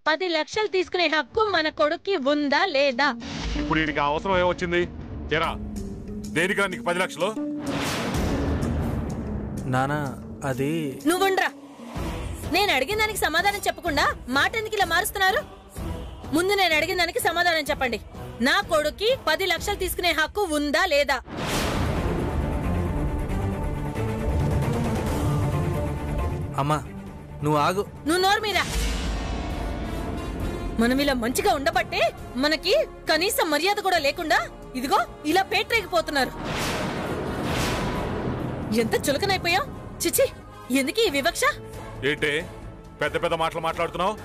10 లక్షలు తీసుకునే హక్కు మన కొడుక్కి ఉందా లేదా? ఇప్పుడు వీడికి అవసరం ఏమొచ్చింది? ఏరా దేనికా నీకు 10 లక్షలు? నానా అది నువ్వుండ్రా. నేను అడిగిన దానికి సమాధానం చెప్పకుండా మాట ఎందుకు ఇలా మారుస్తున్నారు? ముందు నేను అడిగిన దానికి సమాధానం చెప్పండి. నా కొడుక్కి 10 లక్షలు తీసుకునే హక్కు ఉందా లేదా? అమ్మా నువ్వు ఆగు. నువ్వు నోరు మీరా. మనం ఇలా మంచిగా ఉండబట్టే మనకి కనీసం మర్యాద కూడా లేకుండా ఇదిగో ఇలా పేట్రేగిపోతున్నారు. ఎంత చులకనైపోయాం. చిచి, ఎందుకు ఈ వివక్ష? ఏంటే పెద్ద పెద్ద మాటలు మాట్లాడుతున్నావు?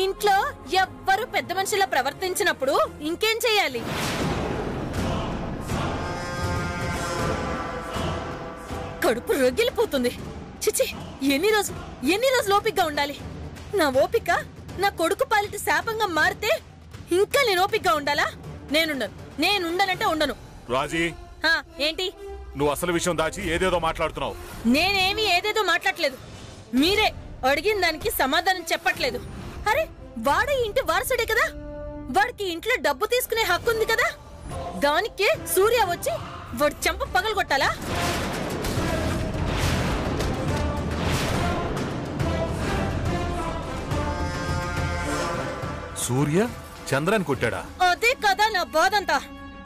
ఇంట్లో ఎవ్వరు పెద్ద మనుషులా ప్రవర్తించినప్పుడు ఇంకేం చెయ్యాలి? కడుపు రొగిలిపోతుంది. చిచి, ఎన్ని రోజులు ఓపికగా ఉండాలి? నా ఓపిక నా కొడుకు పాలిట శాపంగా మారితే ఇంకా నేను ఓపికగా ఉండాలా? నేనుండనంటే ఉండను. రాజీ, ఏంటి? నువ్వు అసలు విషయం దాచి ఏదేదో మాట్లాడుతున్నావు. నేనేమి ఏదేదో మాట్లాడలేదు. మీరే అడిగిన దానికి సమాధానం చెప్పట్లేదు. అరే, వాడు ఇంటి వారసుడే కదా, వాడికి ఇంట్లో డబ్బు తీసుకునే హక్కు ఉంది కదా. దానికే సూర్య వచ్చి వాడు చెంప పగలగొట్టాలా? సూర్య చంద్రాన్ని కొట్టాడా? అదే కదా నా బాధంతా.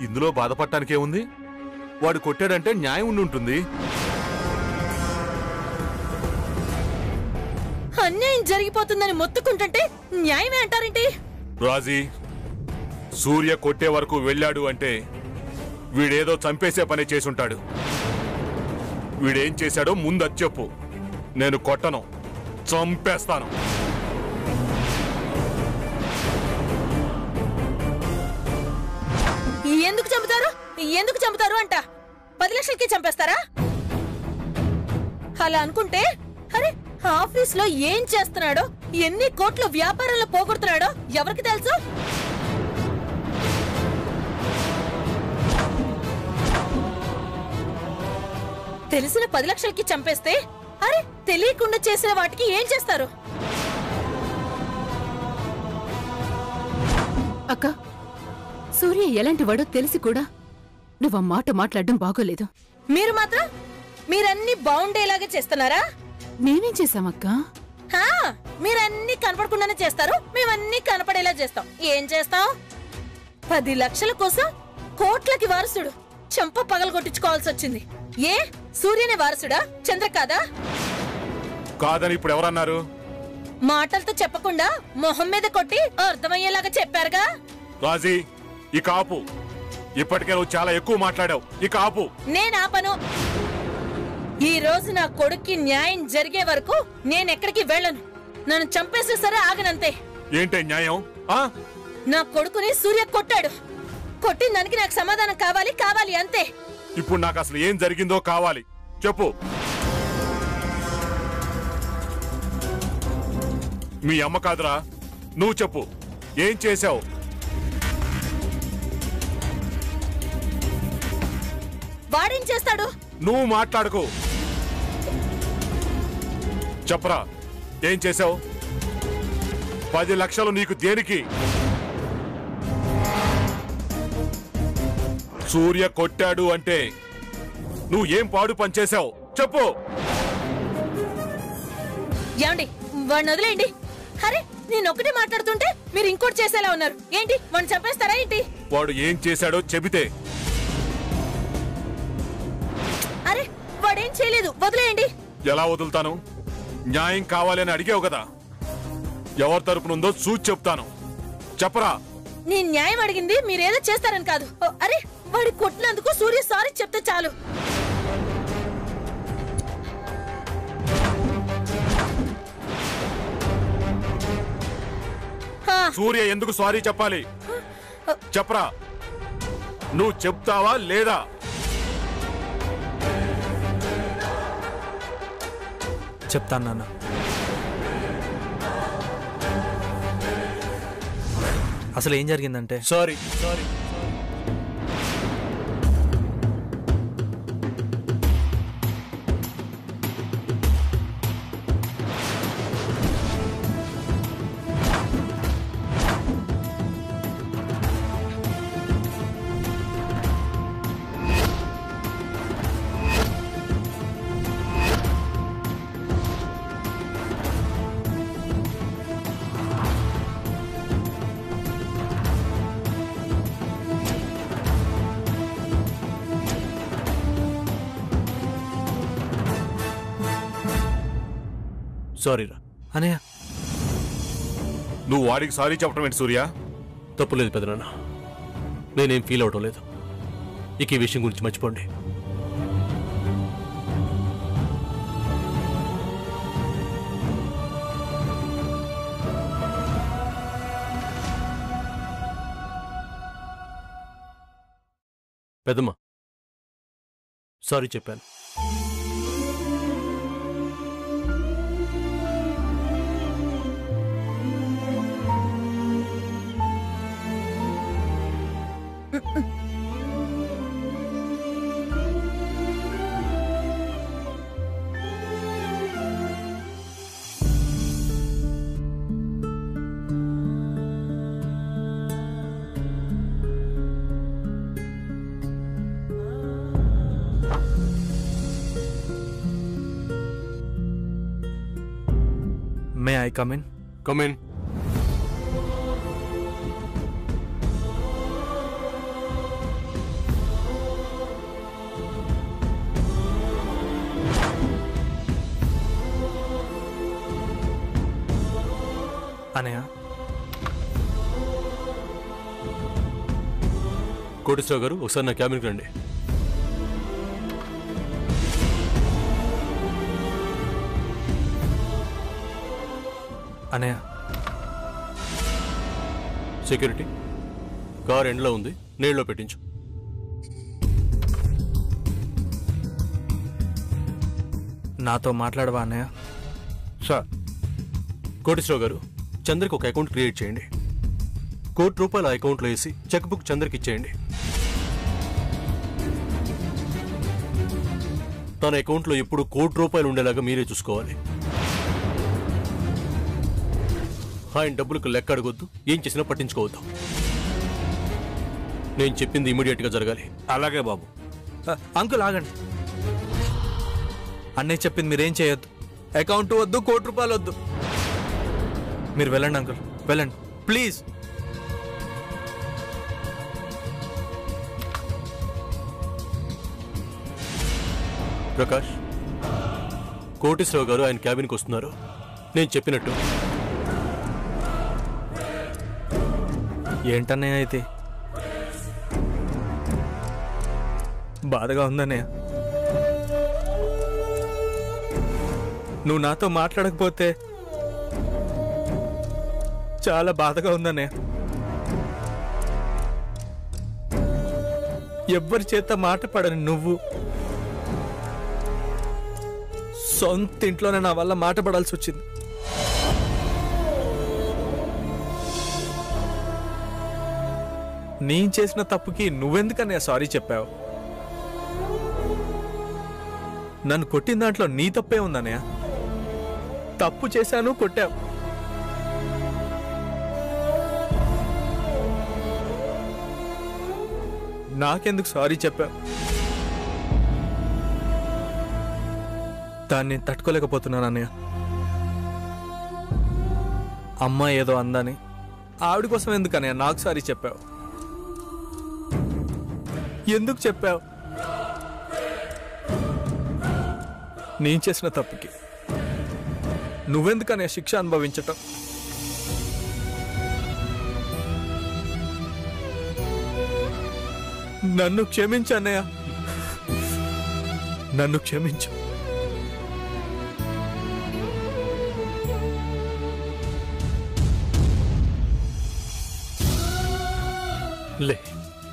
ఇందులో బాధపడటానికేముంది? వాడు కొట్టాడంటే న్యాయం ఉండి ఉంటుంది. అన్యాయం జరిగిపోతుందని మొత్తుకుంటుంటే న్యాయమే అంటారేంటి? రాజీ, సూర్య కొట్టే వరకు వెళ్ళాడు అంటే వీడేదో చంపేసే పని చేసుంటాడు. వీడేం చేశాడో ముందు అది చెప్పు. నేను కొట్టను, చంపేస్తాను. ఎందుకు చంపుతారు అంట? 10 లక్షలకి చంపేస్తారా? అలా అనుకుంటే అరే, ఆఫీస్ లో ఏం చేస్తున్నాడో, ఎన్ని కోట్ల వ్యాపారాల్లో పోగొడుతున్నాడో ఎవరికి తెలుసు? తెలిసిన 10 లక్షలకి చంపేస్తే అరే, తెలియకుండా చేసిన వాటికి ఏం చేస్తారు? అక్క, సూర్య ఎలాంటి వాడో తెలిసి కూడా నువ్వు మాట మాట్లాడడం బాగోలేదు. మీరు మాత్రం మీరన్నీ బాగుండేలాగా చేస్తున్నారా? మేమేం చేశామక్క? మీరన్నీ కనపడకుండానే చేస్తారు, మేమన్నీ కనపడేలా చేస్తాం. ఏం చేస్తాం? 10 లక్షల కోసం కోట్లకి వారసుడు చెంప పగలు కొట్టించుకోవాల్సి వచ్చింది. ఏ సూర్యనే వారసుడా, చంద్ర కాదా? కాదని ఇప్పుడు ఎవరన్నారు? మాటలతో చెప్పకుండా మొహం మీద కొట్టి అర్థమయ్యేలాగా చెప్పారుగా. రాజీ, ఇక ఆపు. ఇప్పటికే నువ్వు చాలా ఎక్కువ మాట్లాడావు. ఇక ఆపు. నేను ఆపను. ఈ రోజు నా కొడుక్కి న్యాయం జరిగే వరకు నేనెక్కడికి వెళ్ళను. నన్ను చంపేసే సరే ఆగనంతే. ఏంటే న్యాయం? నా కొడుకుని సూర్య కొట్టాడు. కొట్టిన దానికి నాకు సమాధానం కావాలి అంతే. ఇప్పుడు నాకు అసలు ఏం జరిగిందో కావాలి, చెప్పు. మీ అమ్మ కాదురా, నువ్వు చెప్పు. ఏం చేశావు? వాడేం చేస్తాడు? నువ్వు మాట్లాడుకో. చెప్పరా, ఏం చేశావు? 10 లక్షలు నీకు దేనికి? సూర్య కొట్టాడు అంటే నువ్వు ఏం పాడు పని చేశావు చెప్పు. ఏమండి, వాడిని వదిలేయండి. అరే, నేను ఒకటి మాట్లాడుతుంటే మీరు ఇంకోటి చేసేలా ఉన్నారు. ఏంటి, వాడిని చంపేస్తారా ఏంటి? వాడు ఏం చేశాడో చెబితే. అరే, వాడేం చేయలేదు, వదిలేయండి. ఎలా వదులుతాను? న్యాయం కావాలని అడిగావు కదా, ఎవరి తరపునుందో చూసి చెప్తాను. చెప్పరా. నేను న్యాయం అడిగింది మీరేదో చేస్తారని కాదు. అరే, వాడి కొట్టినందుకు సూర్య సారీ చెప్తే చాలు. సూర్య ఎందుకు సారీ చెప్పాలి? చెప్పరా. నువ్వు చెప్తావా లేదా? చెప్తాను నాన్న. అసలు ఏం జరిగిందంటే, సారీ సారీరా. అనయ్య నువ్వు వాడికి సారీ చెప్పడం ఏంటి సూర్య? తప్పులేదు పెదనాన్న, నేనేం ఫీల్ అవటం లేదు. ఇక ఈ విషయం గురించి మర్చిపోండి. పెద్దమ్మ, సారీ చెప్పాను. May I come in? Come in. అనయ్య కోటేశ్వరరావు గారు, ఒకసారి నా క్యాబిన్కి రండి. అనయ్య సెక్యూరిటీ, కార్ ఎండ్లో ఉంది, నీళ్ళలో పెట్టించు. నాతో మాట్లాడవా అన్నయ్య? సార్. కోటేశ్వరరావు గారు, చంద్రకి ఒక అకౌంట్ క్రియేట్ చేయండి. ₹1,00,00,000 ఆ అకౌంట్లో వేసి చెక్ బుక్ చంద్రకి ఇచ్చేయండి. తన అకౌంట్లో ఎప్పుడు ₹1,00,00,000 ఉండేలాగా మీరే చూసుకోవాలి. ఆయన డబ్బులకు లెక్క అడగొద్దు, ఏం చేసినా పట్టించుకోవద్దు. నేను చెప్పింది ఇమీడియట్గా జరగాలి. అలాగే బాబు. అంకుల్ ఆగండి. అన్నయ్య చెప్పింది మీరేం చేయొద్దు. అకౌంట్ వద్దు, ₹1,00,00,000 వద్దు. మీరు వెళ్ళండి అంకుల్, వెళ్ళండి ప్లీజ్. ప్రకాష్, కోటేశ్వరరావు గారు ఆయన క్యాబిన్కి వస్తున్నారు. నేను చెప్పినట్టు. ఏంటన్నయ్య అయితే? బాధగా ఉందన్నయ్య. నువ్వు నాతో మాట్లాడకపోతే చాలా బాధగా ఉందన్నయ్య. ఎవ్వరి చేత మాట పడని నువ్వు సొంత ఇంట్లోనే నా వల్ల మాట పడాల్సి వచ్చింది. నేను చేసిన తప్పుకి నువ్వెందుకన్నయ్య సారీ చెప్పావు? నన్ను కొట్టిన దాంట్లో నీ తప్పే ఉందన్నయ్య. తప్పు చేశాను, కొట్టావు. నాకెందుకు సారీ చెప్పావు? దాన్ని తట్టుకోలేకపోతున్నాను అన్నయ్య. అమ్మ ఏదో అందని ఆవిడ కోసం ఎందుకన్నయ్య నాకు సారీ చెప్పావు? ఎందుకు చెప్పావు? నేను చేసిన తప్పుకి నువ్వెందుకనే శిక్ష అనుభవించటం? నన్ను క్షమించు అన్నయ్య, నన్ను క్షమించు.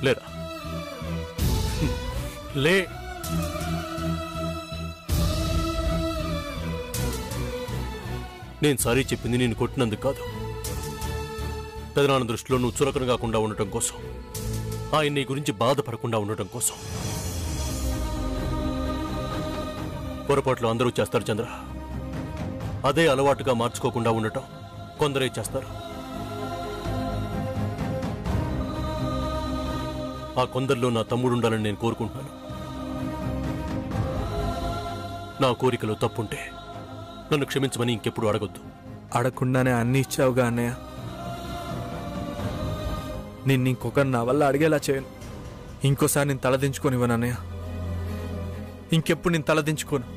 లేరా లే. నేను సారీ చెప్పింది నేను కొట్టినందుకు కాదు. పెదనాన్న దృష్టిలో నువ్వు చులకన కాకుండా ఉండటం కోసం, ఆయన నీ గురించి బాధపడకుండా ఉండటం కోసం. పొరపాట్లు అందరూ చేస్తారు చంద్ర. అదే అలవాటుగా మార్చుకోకుండా ఉండటం కొందరే చేస్తారు. ఆ కొందరిలో నా తమ్ముడు ఉండాలని నేను కోరుకుంటున్నాను. నా కోరికలో తప్పుంటే నన్ను క్షమించమని ఇంకెప్పుడు అడగొద్దు. అడగకుండానే అన్ని ఇచ్చావుగా అన్నయ్య. నిన్ను ఇంకొకరు నా వల్ల అడిగేలా చేయను. ఇంకోసారి నేను తలదించుకోనివ్వను అన్నయ్య. ఇంకెప్పుడు నేను తలదించుకోను.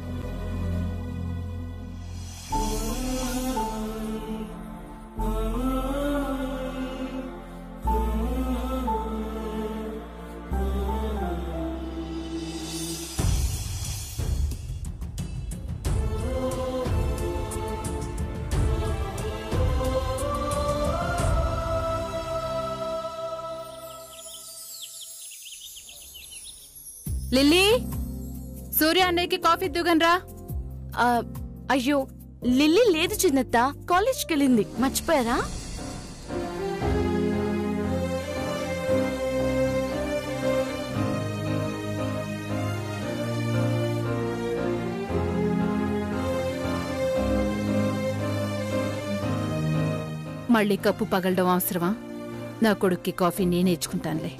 లిల్లీ, సూర్య అన్నయ్యకి కాఫీ దిగనరా. అయ్యో లిల్లీ లేదు చిన్నత్త, కాలేజ్కి వెళ్ళింది. మర్చిపోయారా? మళ్ళీ కప్పు పగలడం అవసరమా? నా కొడుక్కి కాఫీ నేనే ఇచ్చుకుంటానులే.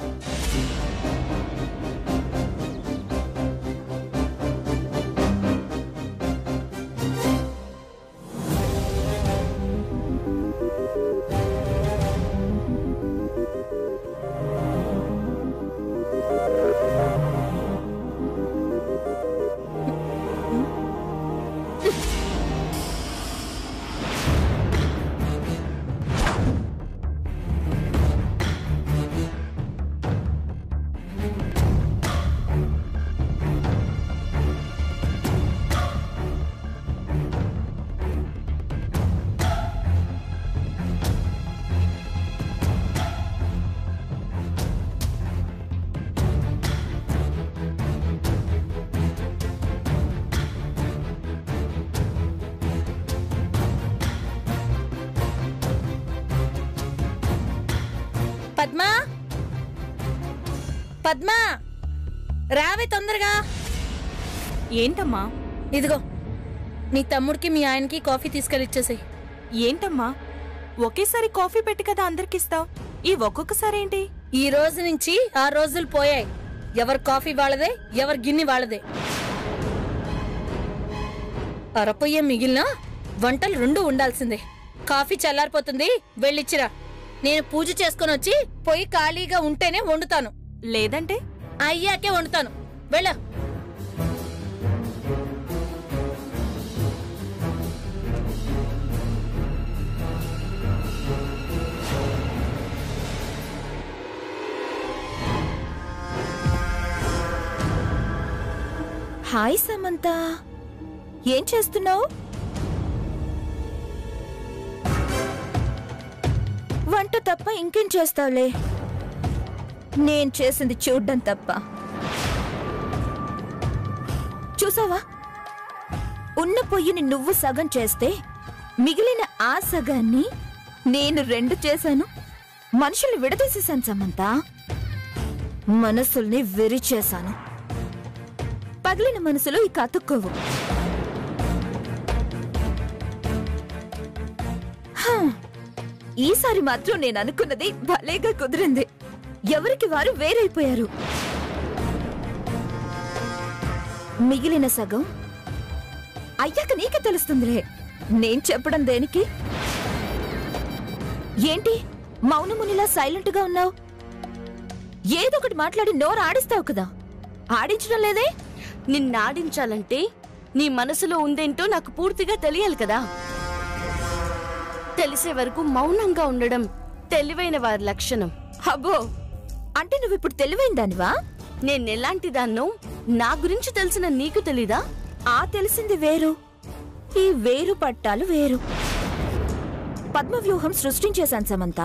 పద్మా, పద్మా, రావే తొందరగా. ఏంటమ్మా? ఇదిగో నీ తమ్ముడికి మీ ఆయనకి కాఫీ తీసుకెళ్ళిచ్చేసాయి. ఏంటమ్మా ఒకేసారి కాఫీ పెట్టి కదా అందరికిస్తావు, ఈ ఒక్కొక్కసారి ఏంటి? ఈ రోజు నుంచి 6 రోజులు పోయాయి. ఎవరు కాఫీ వాళ్ళదే, ఎవరు గిన్నె వాళ్ళదే. అరపొయ్య మిగిలిన వంటలు 2 ఉండాల్సిందే. కాఫీ చల్లారిపోతుంది, వెళ్ళిచ్చిరా. నేను పూజ చేసుకుని వచ్చి పొయ్యి ఖాళీగా ఉంటేనే వండుతాను, లేదంటే అయ్యాకే వండుతాను. వెళ్ళ. హాయ్ సమంత, ఏం చేస్తున్నావు? వంట తప్ప ఇంకేం చేస్తావులే. నేను చేసింది చూడ్డం తప్ప. చూసావా, ఉన్న పొయ్యిని నువ్వు సగం చేస్తే మిగిలిన ఆ సగాన్ని నేను 2 చేశాను. మనుషుల్ని విడదీసేశాను సమంత, మనసుల్ని విరిచేశాను. పగిలిన మనసులు ఇక అతుక్కోవు. ఈసారి మాత్రం నేను అనుకున్నది భలేగా కుదిరింది. ఎవరికి వారు వేరైపోయారు. మిగిలిన సగం అయ్యాక నీకే తెలుస్తుందిలే. నేను చెప్పడం దేనికి? ఏంటి మౌనమునిలా సైలెంట్ గా ఉన్నావు? ఏదో ఒకటి మాట్లాడి నోరు ఆడిస్తావు కదా. ఆడించడం లేదే? నిన్నాడించాలంటే నీ మనసులో ఉందేంటో నాకు పూర్తిగా తెలియాలి కదా. తెలిసే వరకు మౌనంగా ఉండడం తెలివైన వారి లక్షణం. అబ్బో, అంటే నువ్విప్పుడు తెలివైన దానివా? నేనెలాంటి దాన్నో నా గురించి తెలిసిన నీకు తెలీదా? ఆ తెలిసింది వేరు, ఈ వేరు పట్టాలు వేరు. పద్మవ్యూహం సృష్టించేశాను సమంత.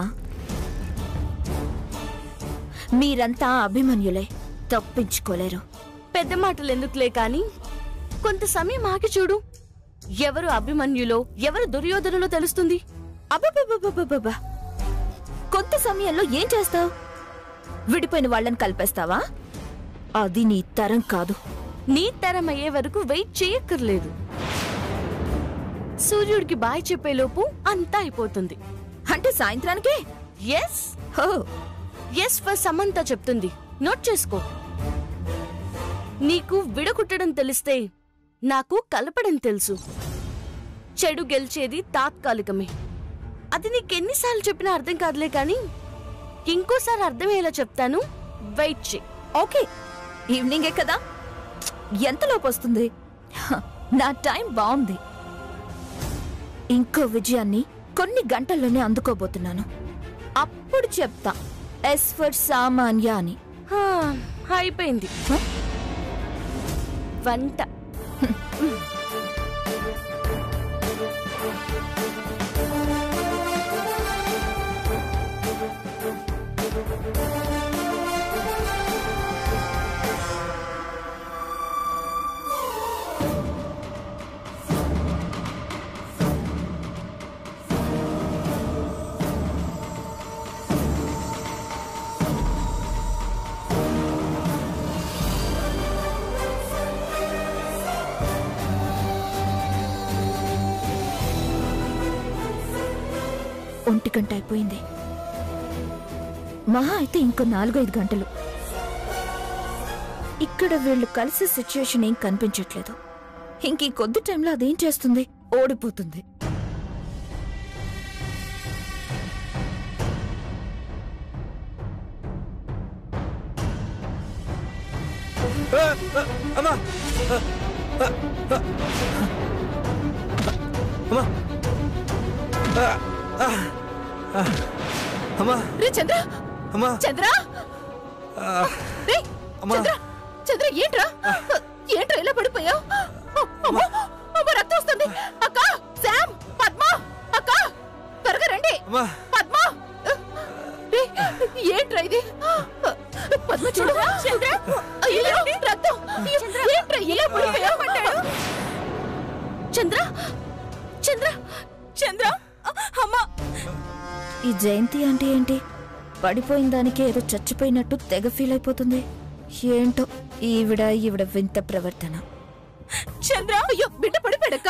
మీరంతా అభిమన్యులే, తప్పించుకోలేరు. పెద్ద మాటలు ఎందుకులే కాని కొంత సమయం ఆగి చూడు. ఎవరు అభిమన్యులో ఎవరు దుర్యోధనులో తెలుస్తుంది. అబ్బబ్బబ్బబ్బబ్బబ్బా, కొంత సమయంలో ఏం చేస్తావు? విడిపోయిన వాళ్ళని కలిపేస్తావా? అది నీ తరం కాదు. నీ తరం అయ్యే వరకు వెయిట్ చేయక్కర్లేదు. సూర్యుడికి బాయ్ చెప్పేలోపు అంతా అయిపోతుంది. అంటే సాయంత్రానికే? ఎస్ హో, ఎస్ ఫర్ సమంత చెప్తుంది, నోట్ చేసుకో. నీకు విడగొట్టడం తెలిస్తే నాకు కలపడం తెలుసు. చెడు గెలిచేది తాత్కాలికమే. అది నీకెన్నిసార్లు చెప్పినా అర్థం కాదులే కాని ఇంకోసారి అర్థమయ్యేలా చెప్తాను, వెయిట్ చే. ఓకే, ఈవినింగే కదా, ఎంతలోపు వస్తుంది? నా టైం బాగుంది. ఇంకో విజయాన్ని కొన్ని గంటల్లోనే అందుకోబోతున్నాను. అప్పుడు చెప్తా ఎస్ ఫర్ సామాన్య అని. అయిపోయింది వంట. 1 గంట అయిపోయింది. మహా అయితే ఇంకో 4-5 గంటలు. ఇక్కడ వీళ్ళు కలిసే సిచ్యుయేషన్ ఏం కనిపించట్లేదు. ఇంక ఈ కొద్ది టైంలో అదేం చేస్తుంది? ఓడిపోతుంది. అమ్మా అమ్మా రే చంద్ర, అమ్మా చంద్ర, రే అమ్మా చంద్ర, చంద్ర ఏంట్రా ఏంట్రా ఇలా పడిపోయావు? అమ్మా అమ్మా రక్తం వస్తుంది. అక్క, శామ్, పద్మ, అక్క త్వరగా రండి. అమ్మా పద్మ, రే ఏంట్రా ఇది? పద్మ చూడు. చంద్ర, అయ్యో రక్తం. ఏంట్రా ఇలా పడిపోయావు? చంద్ర, చంద్ర, చంద్ర, అమ్మా. ఈ జయంతి అంటే ఏంటి? పడిపోయిన దానికి ఏదో చచ్చిపోయినట్టు తెగ ఫీల్ అయిపోతుంది. ఏంటో ఈవిడ వింత ప్రవర్తన. చంద్ర, అయ్యో బిడ్డ పడిపోయాడక్క.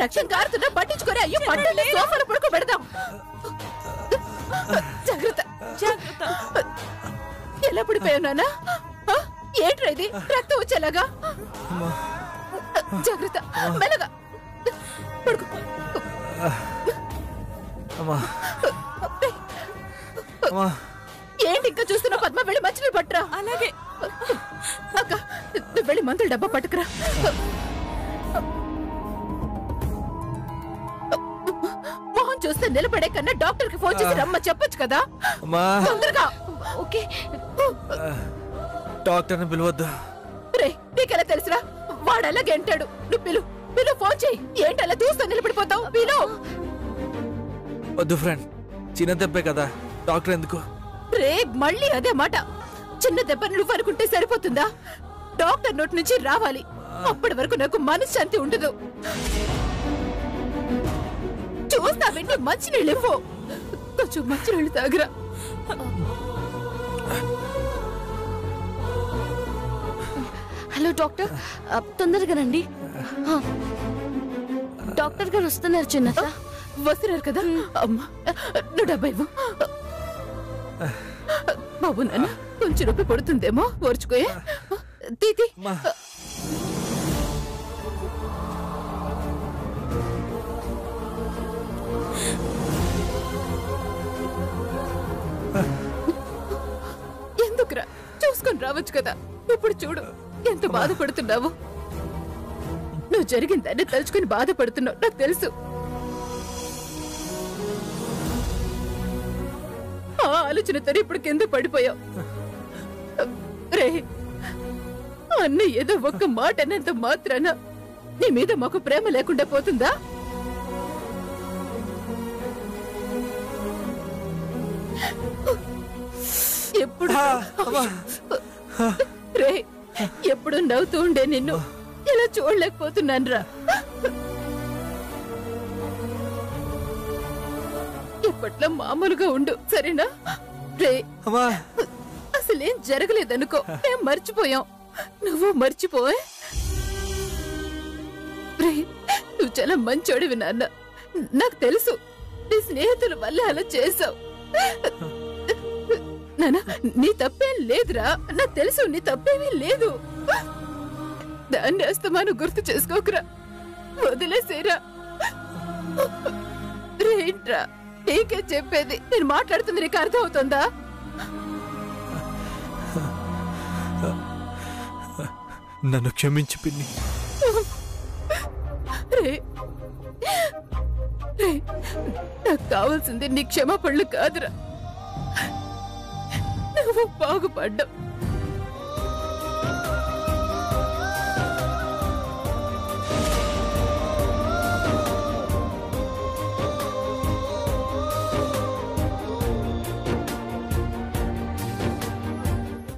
రక్తం కారుతున్నా పట్టించుకోరే. అయ్యో పట్టండి, సోఫాలో పడుకోబెడదాం. జాగ్రత్త, జాగ్రత్త. ఎలా పడిపోయావు నాన్న? ఏంట్రా ఇది? రక్తం వచ్చేలాగా. జాగ్రత్త, మెల్లగా పడుకో. అమ్మా అమ్మా ఏంటి ఇంకా చూస్తున్నావు? పద్మ, వెళ్ళి మంచినీళ్ళు పట్టురా. అలాగే అక్క, నువ్వు వెళ్ళి మందుల డబ్బా పట్టుకురా. మొహం చూస్తే నిలబడే కన్నా డాక్టర్ కి ఫోన్ చేసి రమ్మ చెప్పొచ్చు కదా. అమ్మా తొందరగా. ఓకే, డాక్టర్ని పిలవద్దు. రే నీకెలా తెలుసురా? వాడు అలాగే అంటాడు. నువ్వు పిలు, పిలు, ఫోన్ చెయ్యి. ఏంటి అలా చూస్తూ నిలబడిపోతావు? పిలు. వద్దు ఫ్రెండ్, చిన్న దెబ్బే కదా, డాక్టర్ ఎందుకు? రే మళ్ళీ అదే మాట. చిన్న దెబ్బని నువ్వు అనుకుంటే సరిపోతుందా? డాక్టర్ నోటి నుంచి రావాలి. అప్పటి వరకు నాకు మనశ్శాంతి ఉండదు. చూస్తా వెంటనే మంచినీళ్ళు ఇవ్వు. కొంచెం మంచినీళ్ళు తాగరా. హలో డాక్టర్, తొందరగా రండి. డాక్టర్ గారు వస్తున్నారు చిన్నత. వస్తున్నారు కదా? అమ్మా నువ్వు డబ్బా ఇవ్వు. బాబు నాన్న కొంచెం నొప్పి పడుతుందేమో, ఓర్చుకోయే. తీతి. ఎందుకురా, చూసుకొని రావచ్చు కదా. ఇప్పుడు చూడు ఎంత బాధపడుతున్నావు. నువ్వు జరిగిందాన్ని తలుచుకుని బాధపడుతున్నావు, నాకు తెలుసు. ఆ ఆలోచనతో ఇప్పుడు కింద పడిపోయావు. రే అన్న ఏదో ఒక్క మాట అన్నంత మాత్రాన నీ మీద మాకు ప్రేమ లేకుండా పోతుందా? ఎప్పుడు రే ఎప్పుడు నవ్వుతూ ఉండే నిన్ను ఇలా చూడలేకపోతున్నాను రా. ఇప్పట్లో మామూలుగా ఉండు, సరేనా? రే అసలేం జరగలేదనుకో, మేం మర్చిపోయాం, నువ్వు మర్చిపోయే. రే నువ్వు చాలా మంచోడివి నాన్న, నాకు తెలుసు. నీ స్నేహితుల వల్ల అలా చేసావు నాన్న. నీ తప్పేం లేదురా, నాకు తెలుసు నీ తప్పేమీ లేదు. దాన్ని అస్తమాను గుర్తు చేసుకోకురా, వదిలేసేరా. రేంట్రా నీకే చెప్పేది, నేను మాట్లాడుతుంది నీకు అర్థం అవుతుందా? నన్ను క్షమించి పిన్ని. రే రే నాకు కావాల్సింది నీ క్షమాపణలు కాదురా, నువ్వు బాగుపడ్డావు.